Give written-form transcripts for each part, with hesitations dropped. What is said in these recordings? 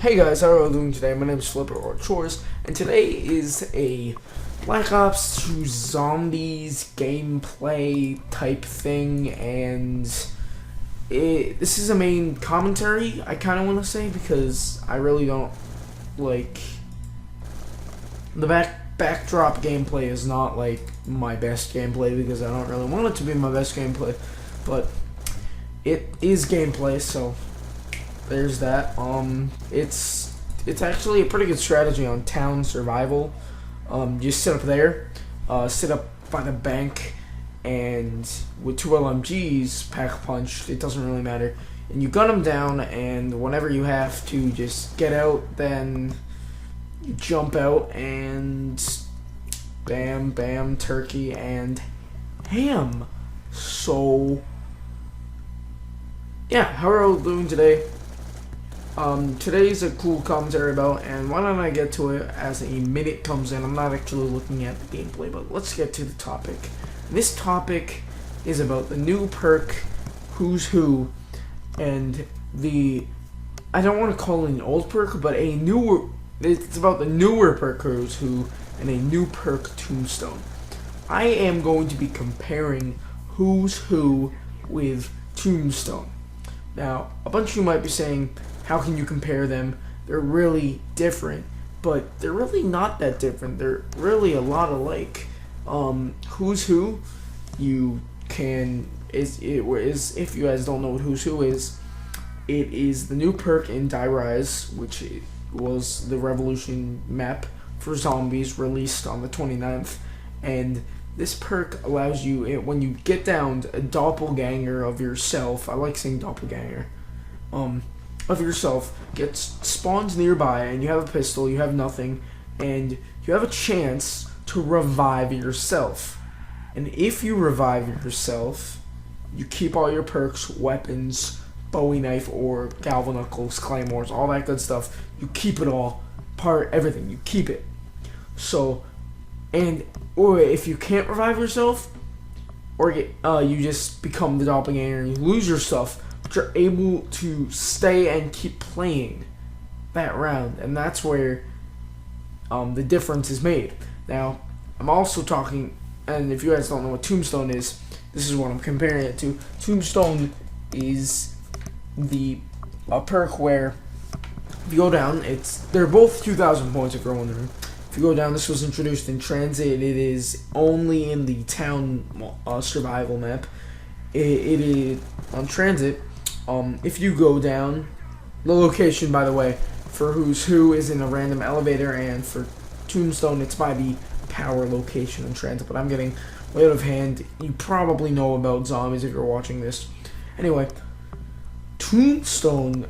Hey guys, how are you doing today? My name is Flipper or Chores, and today is a Black Ops 2 Zombies gameplay type thing, and this is a main commentary, I kind of want to say, because I really don't like the backdrop gameplay is not like my best gameplay, because I don't really want it to be my best gameplay, but it is gameplay, so there's that. It's actually a pretty good strategy on town survival. Just sit up there, sit up by the bank, and with 2 LMGs, pack a punch, it doesn't really matter. And you gun them down, and whenever you have to just get out, then you jump out, and bam, bam, turkey, and ham. So, yeah, how are you doing today? Today's a cool commentary about, and why don't I get to it as a minute comes in. I'm not actually looking at the gameplay, but let's get to the topic. This topic is about the new perk, Who's Who, and I don't want to call it an old perk, but it's about the newer perk, Who's Who, and a new perk, Tombstone. I am going to be comparing Who's Who with Tombstone. Now, a bunch of you might be saying, how can you compare them? They're really different, but they're really not that different. They're really a lot alike. Who's Who, if you guys don't know what Who's Who is, it is the new perk in Die Rise, which was the Revolution map for zombies released on the 29th, and this perk allows you, when you get down, a doppelganger of yourself. I like saying doppelganger. Of yourself gets spawned nearby, and you have a pistol, you have nothing, and you have a chance to revive yourself. And if you revive yourself, you keep all your perks, weapons, Bowie knife, or galvanucles, claymores, all that good stuff. You keep it all, everything. You keep it. So, or if you can't revive yourself, or you just become the doppelganger and you lose your stuff, but you're able to stay and keep playing that round, and that's where the difference is made. Now, I'm also talking, and if you guys don't know what Tombstone is, this is what I'm comparing it to. Tombstone is a perk where if you go down, they're both 2,000 points if you're wondering. If you go down, this was introduced in Transit. It is only in the town survival map. It is on Transit. If you go down, the location, by the way, for Who's Who is in a random elevator, and for Tombstone, it's by the power location in Transit. But I'm getting way out of hand. You probably know about zombies if you're watching this. Anyway, Tombstone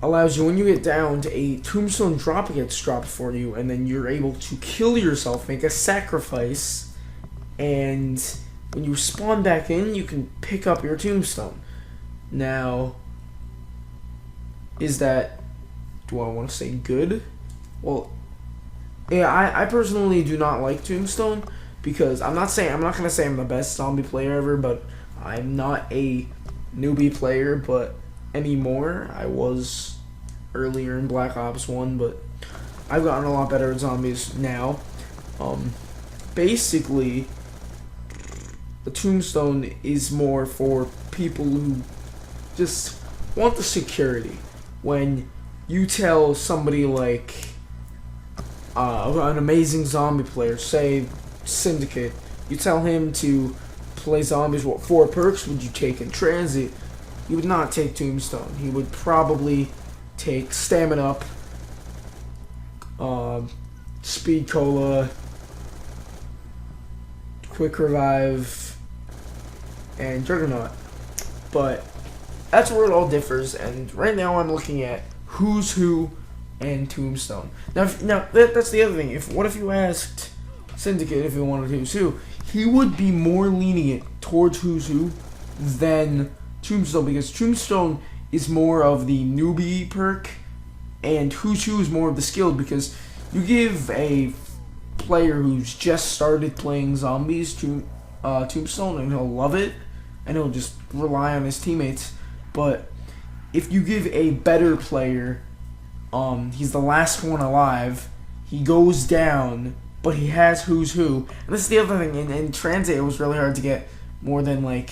allows you, when you get down, a Tombstone drop gets dropped for you, and then you're able to kill yourself, make a sacrifice, and when you spawn back in, you can pick up your Tombstone. Now, do I want to say good? Well, yeah, I personally do not like Tombstone, because I'm not going to say I'm the best zombie player ever, but I'm not a newbie player, but anymore. I was earlier in Black Ops 1, but I've gotten a lot better at zombies now. Basically, the Tombstone is more for people who just want the security. When you tell somebody like an amazing zombie player, say Syndicate, you tell him to play zombies, what 4 perks would you take in Transit? He would not take Tombstone. He would probably take Stamina Up, Speed Cola, Quick Revive, and Juggernaut. But that's where it all differs, and right now I'm looking at Who's Who and Tombstone. Now that's the other thing. What if you asked Syndicate if he wanted Who's Who? He would be more lenient towards Who's Who than Tombstone, because Tombstone is more of the newbie perk, and Who's Who is more of the skilled, because you give a player who's just started playing zombies to Tombstone, and he'll love it, and he'll just rely on his teammates. But if you give a better player He's the last one alive. He goes down, but he has Who's Who. And this is the other thing. In Transit, it was really hard to get more than like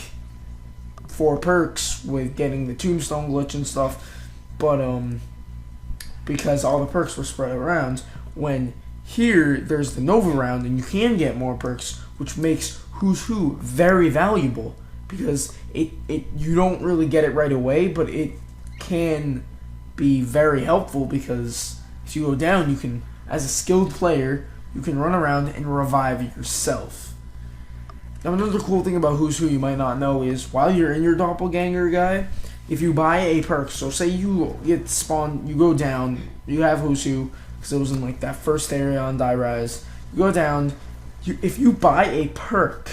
4 perks with getting the Tombstone glitch and stuff. But because all the perks were spread around. When here, there's the Nova round, and you can get more perks, which makes Who's Who very valuable. Because it you don't really get it right away, but it can be very helpful, because if you go down, you can, as a skilled player, you can run around and revive yourself. Now, another cool thing about Who's Who you might not know is, while you're in your doppelganger guy, if you buy a perk, so say you get spawned, you go down, you have Who's Who, because it was in like that first area on Die Rise, you go down, if you buy a perk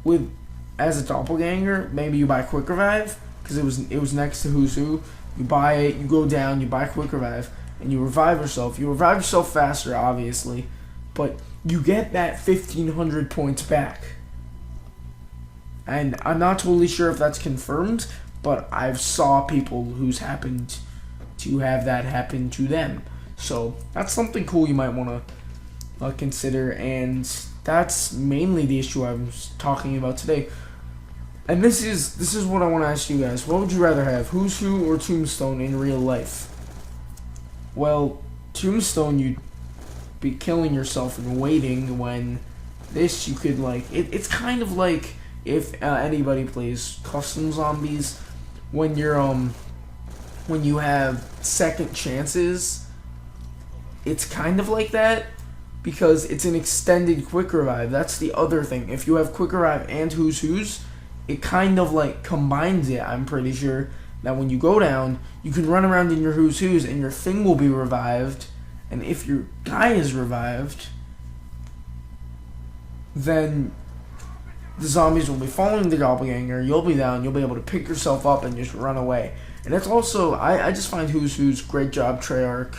with as a doppelganger, maybe you buy Quick Revive, because it was next to Who's Who, you buy it, you go down, you buy Quick Revive, and you revive yourself. You revive yourself faster, obviously, but you get that 1,500 points back. And I'm not totally sure if that's confirmed, but I've saw people who's happened to have that happen to them. So that's something cool you might want to consider, and that's mainly the issue I was talking about today. And this is what I want to ask you guys. What would you rather have, Who's Who or Tombstone in real life? Well, Tombstone, you'd be killing yourself and waiting, when this you could like, it's kind of like if anybody plays custom zombies, when you're when you have second chances, it's kind of like that, because it's an extended Quick Revive. That's the other thing. If you have Quick Revive and Who's Who's, it kind of like combines it. I'm pretty sure that when you go down, you can run around in your Who's Who's and your thing will be revived. And if your guy is revived, then the zombies will be following the doppelganger. You'll be down. You'll be able to pick yourself up and just run away. And that's also, I just find Who's Who's great job, Treyarch.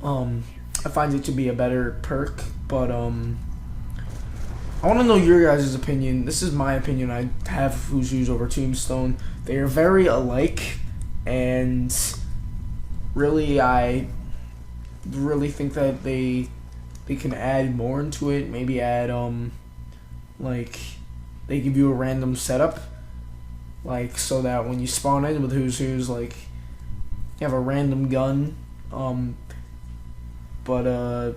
I find it to be a better perk, but I want to know your guys' opinion. This is my opinion. I have Who's Who's over Tombstone. They are very alike, and really, I really think that they can add more into it. Maybe add like they give you a random setup, like so that when you spawn in with Who's Who's, like you have a random gun. But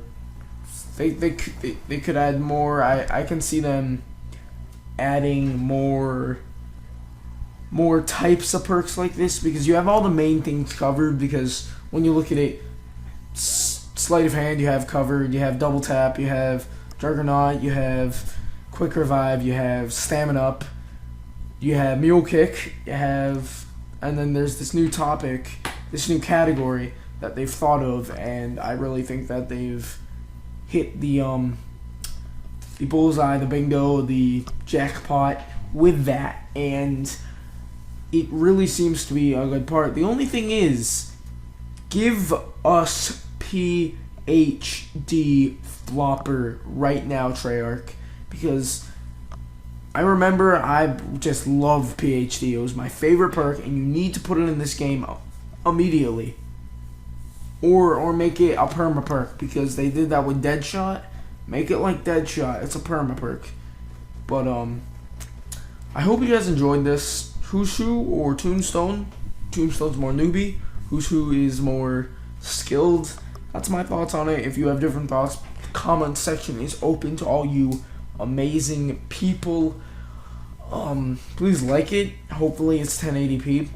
they could add more. I can see them adding more types of perks like this, because you have all the main things covered. Because when you look at it, sleight of hand you have covered, you have double tap, you have Juggernaut, you have Quick Revive, you have Stamina Up, you have Mule Kick, you have, and then there's this new topic, this new category that they've thought of, and I really think that they've hit the bullseye, the bingo, the jackpot with that, and it really seems to be a good part. The only thing is, give us PhD Flopper right now, Treyarch, because I remember I just loved PhD. It was my favorite perk, and you need to put it in this game immediately. Or make it a perma perk, because they did that with Deadshot. Make it like Deadshot. It's a perma perk. But I hope you guys enjoyed this. Who's Who or Tombstone? Tombstone's more newbie. Who's Who is more skilled. That's my thoughts on it. If you have different thoughts, the comment section is open to all you amazing people. Please like it. Hopefully it's 1080p.